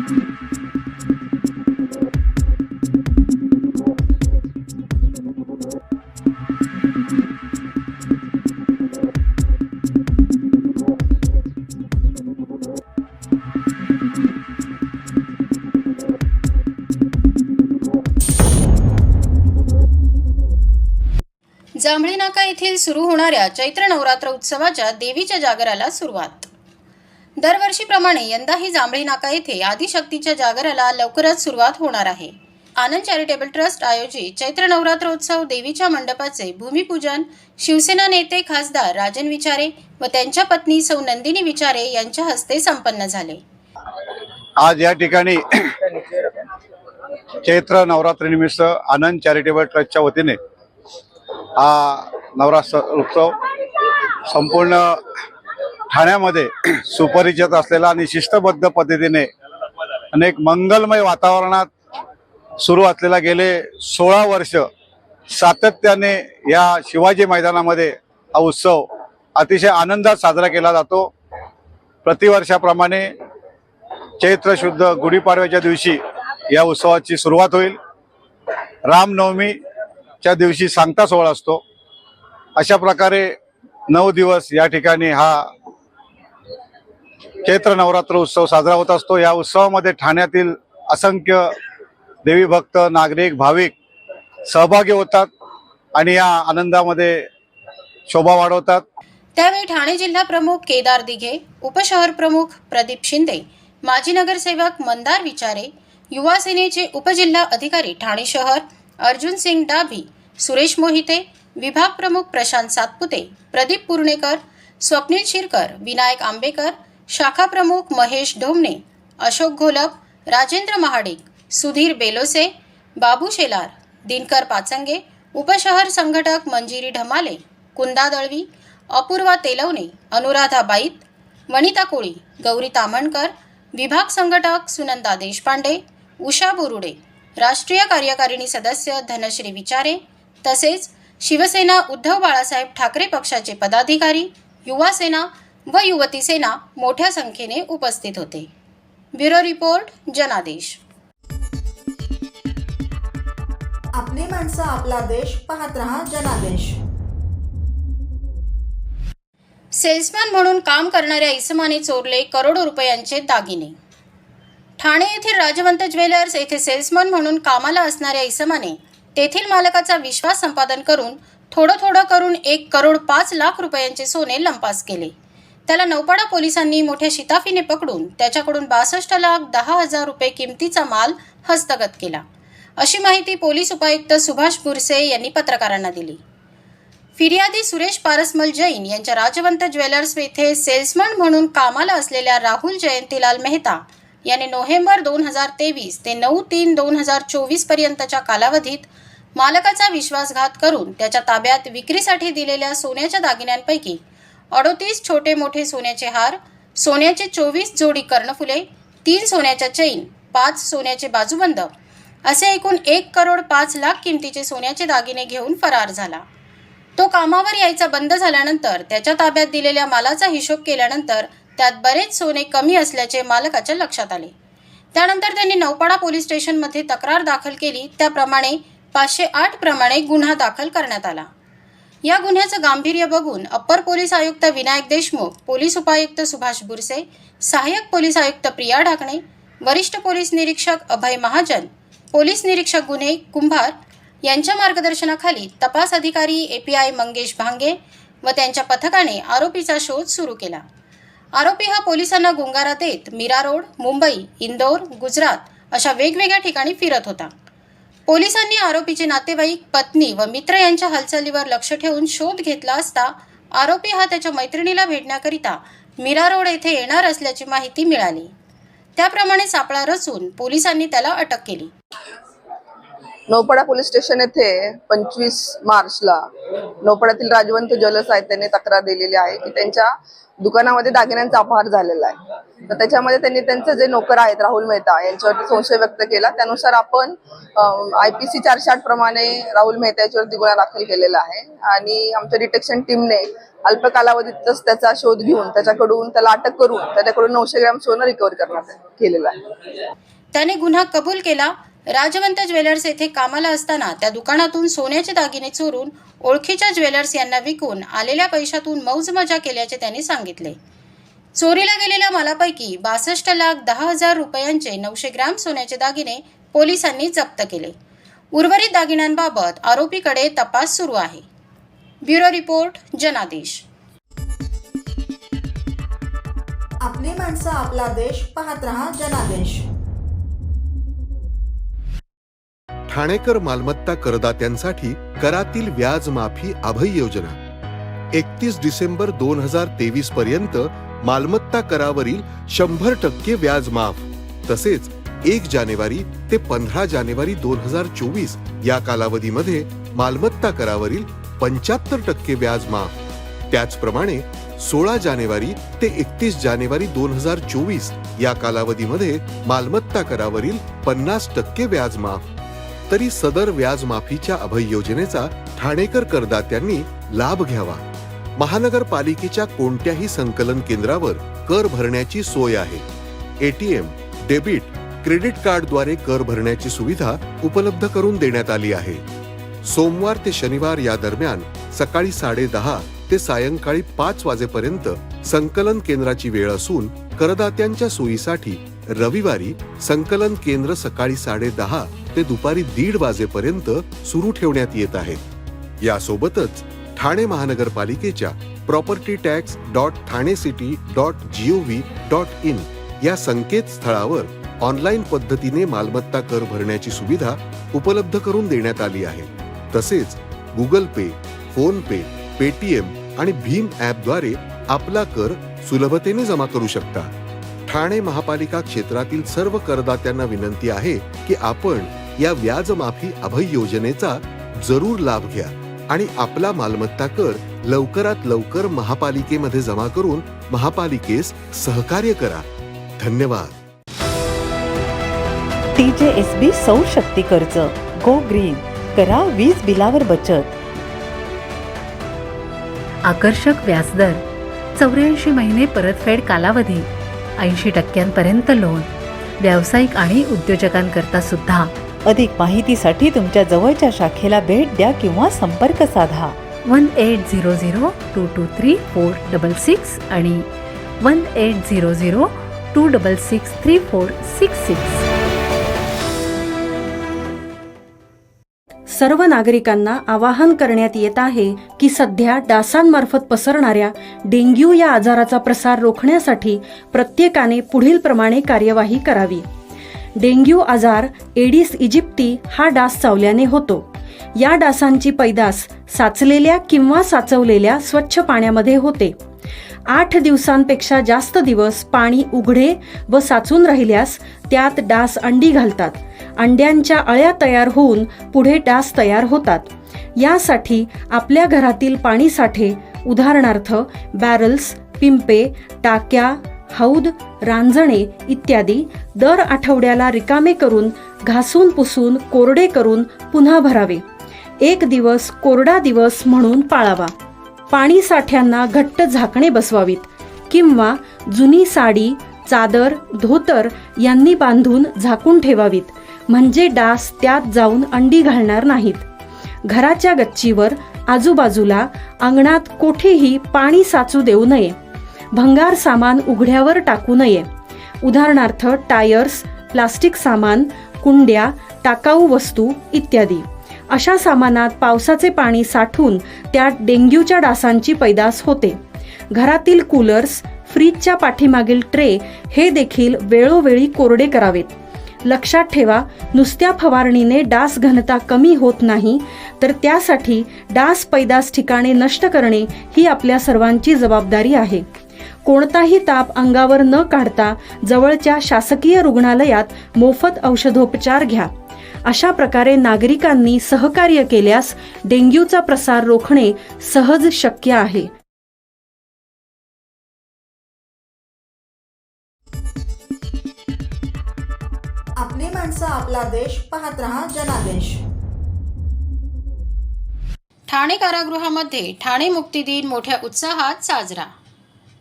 जांभळी नाका येथील सुरू होणाऱ्या चैत्र नवरात्र उत्सवाच्या देवीच्या जागराला सुरुवात। दरवर्षीप्रमाणे यंदाही जांभळी नाका येथे आदिशक्तीच्या जागराला लवकरच सुरुवात होणार आहे। आनंद चॅरिटेबल ट्रस्ट आयोजित चैत्र नवरात्र उत्सव देवीच्या मंडपाचे भूमिपूजन शिवसेना नेते खासदार राजन विचारे व त्यांच्या पत्नी सौ नंदिनी विचारे यांच्या हस्ते संपन्न झाले। आज या ठिकाणी चैत्र नवरात्रीनिमित्त आनंद चॅरिटेबल ट्रस्टच्या वतीने हा नवरात्र उत्सव संपूर्ण ठाण्यामध्ये सुपरिचित असलेला आणि शिस्तबद्ध पद्धतीने अनेक मंगलमय वातावरणात सुरू असलेला गेले 16 वर्ष सातत्याने या शिवाजी मैदानामध्ये हा उत्सव अतिशय आनंदात साजरा केला जातो। प्रतिवर्षाप्रमाणे चैत्र शुद्ध गुढीपाडव्याच्या दिवशी या उत्सवाची सुरुवात होईल। रामनवमीच्या दिवशी सांगता सोहळा असतो। अशा प्रकारे 9 दिवस या ठिकाणी हा चैत्र नवरात्र उत्सव साजरा होत असतो। या उत्सवामध्ये ठाण्यातील असंख्य देवी भक्त नागरिक भाविक सहभागी होतात आणि या आनंदामध्ये शोभा वाढवतात। त्यावेळी ठाणे जिल्हा प्रमुख केदार दिघे, उपशहर प्रमुख प्रदीप शिंदे, माजी नगरसेवक मंदार विचारे, युवा सेनेचे उपजिल्हा अधिकारी ठाणे शहर अर्जुन सिंग डाभी, सुरेश मोहिते, विभाग प्रमुख प्रशांत सातपुते, प्रदीप पूर्णेकर, स्वप्नील शिरकर, विनायक आंबेकर, शाखा प्रमुख महेश ढोमणे, अशोक घोलप, राजेंद्र महाडिक, सुधीर बेलोसे, बाबू शेलार, दिनकर पाचंगे, उपशहर संघटक मंजिरी ढमाले, कुंदा दळवी, अपूर्वा तेलवणे, अनुराधा बाईत, वनिता कोळी, गौरी तामणकर, विभाग संघटक सुनंदा देशपांडे, उषा बोरुडे, राष्ट्रीय कार्यकारिणी सदस्य धनश्री विचारे तसेच शिवसेना उद्धव बाळासाहेब ठाकरे पक्षाचे पदाधिकारी, युवा सेना व युवती सेना मोठ्या संख्येने उपस्थित होते। ब्युरो रिपोर्ट, जनादेश। आपली माणसं, आपला देश, पाहत रहा जनादेश। सेल्समॅन म्हणून काम करणाऱ्या इसमाने चोरले करोडो रुपयांचे दागिने। ठाणे येथील राजवंत ज्वेलर्स येथे सेल्समॅन म्हणून कामाला असणाऱ्या इसमाने तेथील मालकाचा विश्वास संपादन करून थोडं करून 1,05,00,000 रुपयांचे सोने लंपास केले। त्याला नौपाडा पोलिसांनी मोठ्या शिताफीने पकडून त्याच्याकडून 62,10,000 रुपये किमतीचा माल हस्तगत केला, अशी माहिती पोलीस उपायुक्त सुभाष बुरसे यांनी पत्रकारांना दिली। फिर्यादी सुरेश पारसमल जैन यांच्या राजवंत ज्वेलर्स येथे सेल्समॅन म्हणून कामाला असलेल्या राहुल जयंतीलाल मेहता याने नोव्हेंबर 2023 ते 9/3/2024 पर्यंतच्या कालावधीत मालकाचा विश्वासघात करून त्याच्या ताब्यात विक्रीसाठी दिलेल्या सोन्याच्या दागिन्यांपैकी 38 छोटे मोठे सोन्याचे हार, सोन्याचे 24 जोडी कर्णफुले, 3 सोन्याच्या चैन, 5 सोन्याचे बाजूबंद असे एकूण 1,05,00,000 किमतीचे सोन्याचे दागिने घेऊन फरार झाला। तो कामावर यायचा बंद झाल्यानंतर त्याच्या ताब्यात दिलेल्या मालाचा हिशोब केल्यानंतर त्यात बरेच सोने कमी असल्याचे मालकाच्या लक्षात आले। त्यानंतर त्यांनी नौपाडा पोलीस स्टेशनमध्ये तक्रार दाखल केली। त्याप्रमाणे 508 प्रमाणे गुन्हा दाखल करण्यात आला। या गुन्ह्याचं गांभीर्य बघून अप्पर पोलीस आयुक्त विनायक देशमुख, पोलीस उपायुक्त सुभाष बुरसे, सहाय्यक पोलीस आयुक्त प्रिया ढाकणे, वरिष्ठ पोलीस निरीक्षक अभय महाजन, पोलीस निरीक्षक गुन्हे कुंभार यांच्या मार्गदर्शनाखाली तपास अधिकारी API मंगेश भांगे व त्यांच्या पथकाने आरोपीचा शोध सुरू केला। आरोपी हा पोलिसांना गुंगारा देत मीरा रोड, मुंबई, इंदोर, गुजरात अशा वेगवेगळ्या ठिकाणी फिरत होता। पोलिसांनी आरोपीचे नातेवाईक, पत्नी व मित्र यांच्या हालचालीवर लक्ष ठेवून शोध घेतला असता आरोपी हा त्याच्या मैत्रिणीला भेटण्याकरिता मीरा रोड येथे येणार असल्याची माहिती मिळाली। त्याप्रमाणे सापळा रचून पोलिसांनी त्याला अटक केली। नौपाडा पोलीस स्टेशन येथे 25 मार्चला नौपाड्यातील राजवंत ज्वेलर्स आहेत त्यांनी तक्रार दिलेली आहे की त्यांच्या दुकानामध्ये दागिन्यांचा अपहार झालेला आहे. तर त्याच्यामध्ये त्यांनी त्यांचे जे नोकर आहेत राहुल मेहता यांच्यावरती संशय व्यक्त केला. त्यानुसार आपण IPC 408 प्रमाणे राहुल मेहता याच्यावरती गुन्हा दाखल केलेला आहे आणि आमच्या डिटेक्शन टीमने अल्प कालावधीतच त्याचा शोध घेऊन त्याला अटक करून त्याच्याकडून 900 ग्रॅम सोनं रिकव्हर करण्यात केलेलं आहे. त्याने गुन्हा कबूल केला. राजवंत ज्वेलर्स येथे कामाला असताना त्या दुकानातून सोन्याचे दागिने चोरून ओळखीच्या ज्वेलर्स यांना विकून आलेल्या पैशातून मौजमजा केल्याचे त्यांनी सांगितले. चोरीला गेलेल्या मालापैकी 62,10,000 रुपयांचे 900 ग्रॅम सोन्याचे दागिने पोलिसांनी जप्त केले. उर्वरित दागिन्यांबाबत आरोपीकडे तपास सुरू आहे. ब्युरो रिपोर्ट, जनादेश. आपली माणसं, आपला देश. पाहत रहा जनादेश. ठाणेकर मालमत्ता करदात्यांसाठी करातील व्याज माफी अभय योजना 31 डिसेंबर 2023 पर्यंत मालमत्ता करावरील 100% व्याज माफ. तसेच 1 जानेवारी ते 15 जानेवारी 2024 या कालावधीमध्ये मालमत्ता करावरील 75% व्याज माफ. त्याचप्रमाणे 16 जानेवारी ते 31 जानेवारी 2024 या कालावधीमध्ये मालमत्ता करावरील 50% व्याज माफ. तरी सदर व्याज माफीच्या अभय योजनेचा ठाणेकर करदात्यांनी लाभ घ्यावा. महानगरपालिकेच्या कोणत्याही संकलन केंद्रावर कर भरण्याची सोय आहे. ATM, डेबिट, क्रेडिट कार्डद्वारे कर भरण्याची सुविधा उपलब्ध करून देण्यात आली आहे. सोमवार ते शनिवार या दरम्यान सकाळी 10:30 ते सायंकाळी 5 वाजेपर्यंत संकलन केंद्राची वेळ असून करदात्यांच्या सोयीसाठी रविवारी संकलन केंद्र सकाळी 10:30 ते दुपारी 1:30 वाजेपर्यंत सुरू ठेवण्यात येत आहे. यासोबतच ठाणे महानगरपालिकेच्या propertytax.thanecity.gov.in या संकेतस्थळावर ऑनलाईन पद्धतीने मालमत्ता कर भरण्याची सुविधा उपलब्ध करून देण्यात आली आहे. तसेच गुगल पे, फोन पे, पेटीएम आणि भीम ॲपद्वारे आपला कर सुलभतेने जमा करू शकता. ठाणे महापालिका क्षेत्रातील सर्व करदात्यांना विनंती आहे की आपण या व्याज माफी अभय योजनेचा जरूर लाभ घ्या आणि आपला मालमत्ता कर लवकरात लवकर महापालिकेमध्ये जमा करून महापालिकेस सहकार्य करा. धन्यवाद. TJSB सौर शक्ती कर्ज. Go green. करा वीज बिलावर बचत. आकर्षक व्याजदर, 84 महिने परतफेड कालावधी, 80% लोन, व्यावसायिक आणि उद्योजकांकरता सुद्धा. अधिक माहितीसाठी तुमच्या जवळच्या शाखेला भेट द्या किंवा संपर्क साधा. 1800-223-466 आणि 1800-266-3466. सर्व नागरिकांना आवाहन करण्यात येत आहे की सध्या डासांमार्फत पसरणाऱ्या डेंग्यू या आजाराचा प्रसार रोखण्यासाठी प्रत्येकाने पुढील प्रमाणे कार्यवाही करावी. डेंग्यू आजार एडिस इजिप्ती हा डास चावल्याने होतो. या डासांची पैदास साचलेल्या किंवा साचवलेल्या स्वच्छ पाण्यामध्ये होते. 8 दिवसांपेक्षा जास्त दिवस पाणी उघडे व साचून राहिल्यास त्यात डास अंडी घालतात. अंड्यांच्या अळ्या तयार होऊन पुढे डास तयार होतात. यासाठी आपल्या घरातील पाणी साठे उदाहरणार्थ बॅरल्स, पिंपे, टाक्या, हौद, रांजणे इत्यादी दर आठवड्याला रिकामे करून घासून पुसून कोरडे करून पुन्हा भरावे. 1 दिवस कोरडा दिवस म्हणून पाळावा. पाणी साठ्यांना घट्ट झाकणे बसवावीत किंवा जुनी साडी, चादर, धोतर यांनी बांधून झाकून ठेवावीत, म्हणजे डास त्यात जाऊन अंडी घालणार नाहीत. घराच्या गच्चीवर, आजूबाजूला, अंगणात कोठेही पाणी साचू देऊ नये. भंगार सामान उघड्यावर टाकू नये. उदाहरणार्थ टायर्स, प्लास्टिक सामान, कुंड्या, टाकाऊ वस्तू इत्यादी. अशा सामानात पावसाचे पाणी साठून त्यात डेंग्यूच्या डासांची पैदास होते. घरातील कूलर्स, फ्रीजच्या पाठीमागील ट्रे हे देखील वेळोवेळी कोरडे करावेत. लक्षात ठेवा, नुसत्या फवारणीने डास घनता कमी होत नाही, तर त्यासाठी डास पैदास ठिकाणे नष्ट करणे ही आपल्या सर्वांची जबाबदारी आहे. कोणताही ताप अंगावर न काढता जवळच्या शासकीय रुग्णालयात मोफत औषधोपचार घ्या. अशा प्रकारे नागरिकांनी सहकार्य केल्यास डेंग्यूचा प्रसार रोखणे सहज शक्य आहे. आपली माणसं आपला देश पाहत रहा जनादेश. ठाणे कारागृहामध्ये ठाणे मुक्ती दिन मोठ्या उत्साहात साजरा.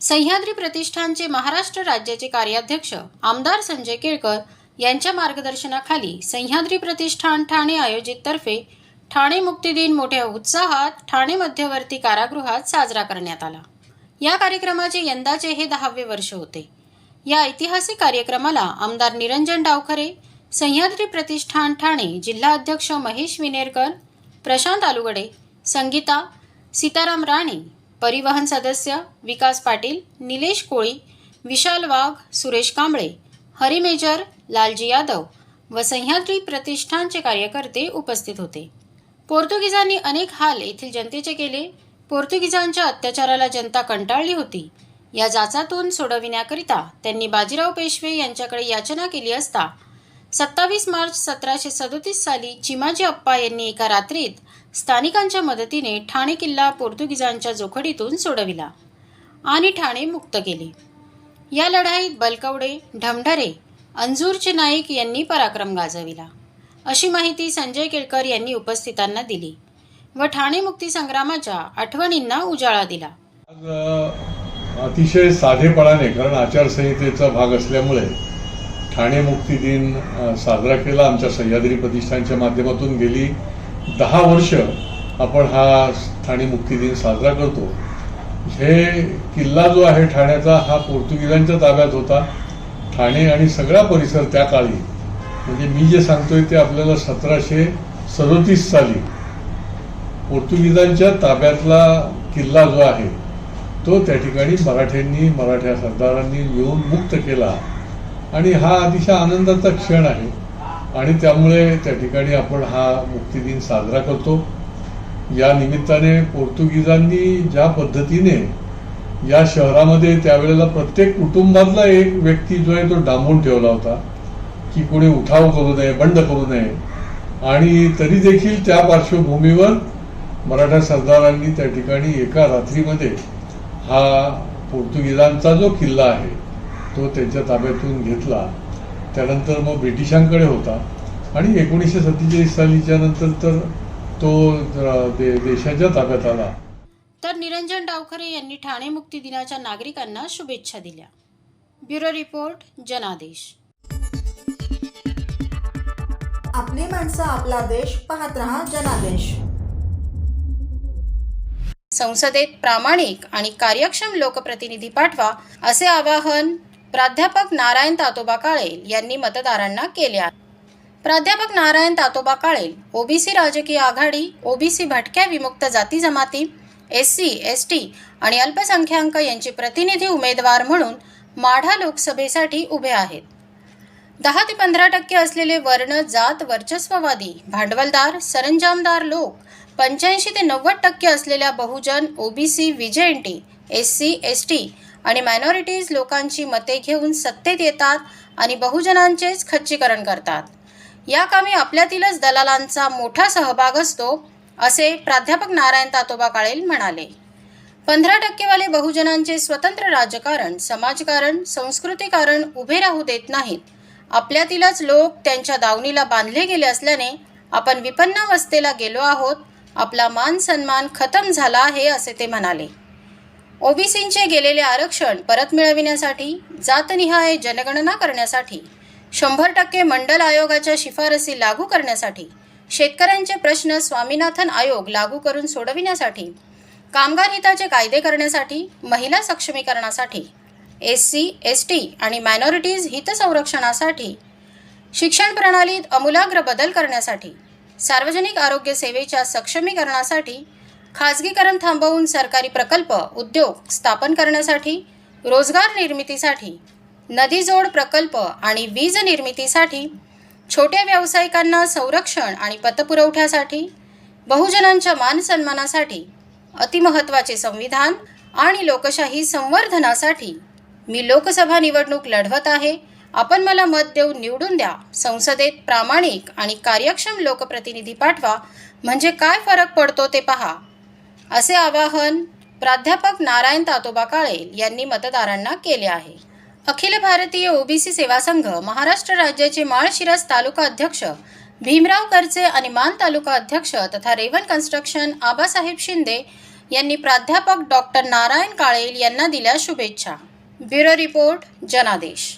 सह्याद्री प्रतिष्ठानचे महाराष्ट्र राज्याचे कार्याध्यक्ष आमदार संजय केळकर यांच्या मार्गदर्शनाखाली सह्याद्री प्रतिष्ठान ठाणे आयोजित तर्फे ठाणे मुक्ती दिन मोठ्या उत्साहात ठाणे मध्यवर्ती कारागृहात साजरा करण्यात आला. या कार्यक्रमाचे यंदाचे हे 10वे वर्ष होते. या ऐतिहासिक कार्यक्रमाला आमदार निरंजन डावखरे, सह्याद्री प्रतिष्ठान ठाणे जिल्हा अध्यक्ष महेश विनेरकर, प्रशांत आलुगडे, संगीता, सीताराम राणे, परिवहन सदस्य विकास पाटील, निलेश कोळी, विशाल वाघ, सुरेश कांबळे, हरी मेजर, लालजी यादव व सह्याद्री प्रतिष्ठानचे कार्यकर्ते उपस्थित होते. पोर्तुगीजांनी अनेक हाल येथील जनतेचे केले. पोर्तुगीजांच्या अत्याचाराला जनता कंटाळली होती. या जाचातून सोडविण्याकरिता त्यांनी बाजीराव पेशवे यांच्याकडे याचना केली असता 27 मार्च 1737 साली चिमाजी अप्पा यांनी एका रात्रीत स्थानिकांच्या मदतीने ठाणे किल्ला पोर्तुगीजांच्या जोखडीतून सोडविला आणि ठाणे मुक्त केले. या लढाईत बलकवडे, ढमढरे, अंजूरचे नाईक यांनी पराक्रम गाजविला, अशी माहिती संजय केळकर यांनी उपस्थितांना दिली व ठाणे मुक्ती संग्रामाच्या आठवणींना उजाळा दिला. अतिशय साधेपणाने, कारण आचारसंहितेचा भाग असल्यामुळे ठाणे मुक्ती दिन साजरा केला. आमच्या सह्याद्री प्रतिष्ठानच्या माध्यमातून गेली 10 वर्ष आपण हा ठाणे मुक्ती दिन साजरा करतो. हे किल्ला जो आहे ठाण्याचा हा पोर्तुगीजांच्या ताब्यात होता. ठाणे आणि सगळा परिसर त्या काळी, म्हणजे मी जे सांगतोय ते आपल्याला 1737 साली पोर्तुगीजांच्या ताब्यातला किल्ला जो आहे तो त्या ठिकाणी मराठ्या सरदारांनी येऊन मुक्त केला आणि हा अतिशय आनंदाचा क्षण आहे आणि त्यामुळे त्या ठिकाणी आपण हा मुक्ती दिन साजरा करतो. या निमित्ताने पोर्तुगीजांनी ज्या पद्धतीने या शहरामध्ये त्यावेळेला प्रत्येक कुटुंबातला एक व्यक्ती जो आहे तो डांबून ठेवला होता की कोणी उठाव करू नये, बंड करू नये, आणि तरी देखील त्या पार्श्वभूमीवर मराठा सरदारांनी त्या ठिकाणी एका रात्रीमध्ये हा पोर्तुगीजांचा जो किल्ला आहे तो त्यांच्या ताब्यातून घेतला. त्यानंतर मग ब्रिटिशांकडे होता आणि 1947 सालीच्या नंतर तर तो देशाच्या ताब्यात आला. तर निरंजन डावखरे यांनी ठाणे मुक्ती दिनाच्या नागरिकांना शुभेच्छा दिल्या. ब्युरो रिपोर्ट, जनादेश. आपली माणसं आपला देश पाहत रहा जनादेश. संसदेत प्रामाणिक आणि कार्यक्षम लोकप्रतिनिधी पाठवा, असे आवाहन प्राध्यापक नारायण तातोबा काळेल यांनी मतदारांना केले आहे. प्राध्यापक नारायण तातोबा काळेल ओबीसी राजकीय आघाडी, ओबीसी भटक्या विमुक्त जाती जमाती, SC, ST आणि अल्पसंख्याक यांचे प्रतिनिधी उमेदवार म्हणून माढा लोकसभेसाठी उभे आहेत. 10 ते 15% असलेले वर्ण जात वर्चस्ववादी, भांडवलदार, सरंजामदार लोक 85 ते 90% असलेल्या बहुजन, ओबीसी, VJNT, SC, ST आणि मायनॉरिटीज लोकांची मते घेऊन सत्तेत येतात आणि बहुजनांचेच खच्चीकरण करतात. या कामी आपल्यातीलच दलालांचा मोठा सहभाग असतो, असे प्राध्यापक नारायण तातोबा काळेल म्हणाले. 15% वाले बहुजनांचे स्वतंत्र राजकारण, समाजकारण, संस्कृतीकारण उभे राहू देत नाहीत. आपल्यातीलच लोक त्यांच्या दावणीला बांधले गेले असल्याने आपण विपन्नावस्थेला गेलो आहोत. आपला मान सन्मान खतम झाला आहे, असे ते म्हणाले. ओबीसींचे गेलेले आरक्षण परत मिळविण्यासाठी, जातनिहाय जनगणना करण्यासाठी, 100% मंडल आयोगाच्या शिफारसी लागू करण्यासाठी, शेतकऱ्यांचे प्रश्न स्वामीनाथन आयोग लागू करून सोडविण्यासाठी, कामगार हिताचे कायदे करण्यासाठी, महिला सक्षमीकरणासाठी, SC, ST आणि मायनॉरिटीज हित संरक्षणासाठी, शिक्षण प्रणालीत आमूलाग्र बदल करण्यासाठी, सार्वजनिक आरोग्य सेवेच्या सक्षमीकरणासाठी, खाजगीकरण थांबवून सरकारी प्रकल्प, उद्योग स्थापन करण्यासाठी, रोजगार निर्मितीसाठी, नदीजोड प्रकल्प आणि वीज निर्मितीसाठी, छोट्या व्यावसायिकांना संरक्षण आणि पतपुरवठ्यासाठी, बहुजनांच्या मान सन्मानासाठी, अतिमहत्त्वाचे संविधान आणि लोकशाही संवर्धनासाठी मी लोकसभा निवडणूक लढवत आहे. आपण मला मत देऊन निवडून द्या. संसदेत प्रामाणिक आणि कार्यक्षम लोकप्रतिनिधी पाठवा, म्हणजे काय फरक पडतो ते पहा, असे आवाहन प्राध्यापक नारायण तातोबा काळेल यांनी मतदारांना केले आहे. अखिल भारतीय ओबीसी सेवा संघ महाराष्ट्र राज्याचे माळशिरस तालुका अध्यक्ष भीमराव करचे आणि मान तालुका अध्यक्ष तथा रेवन कन्स्ट्रक्शन आबासाहेब शिंदे यांनी प्राध्यापक डॉक्टर नारायण काळेल यांना दिल्या शुभेच्छा. ब्युरो रिपोर्ट, जनादेश.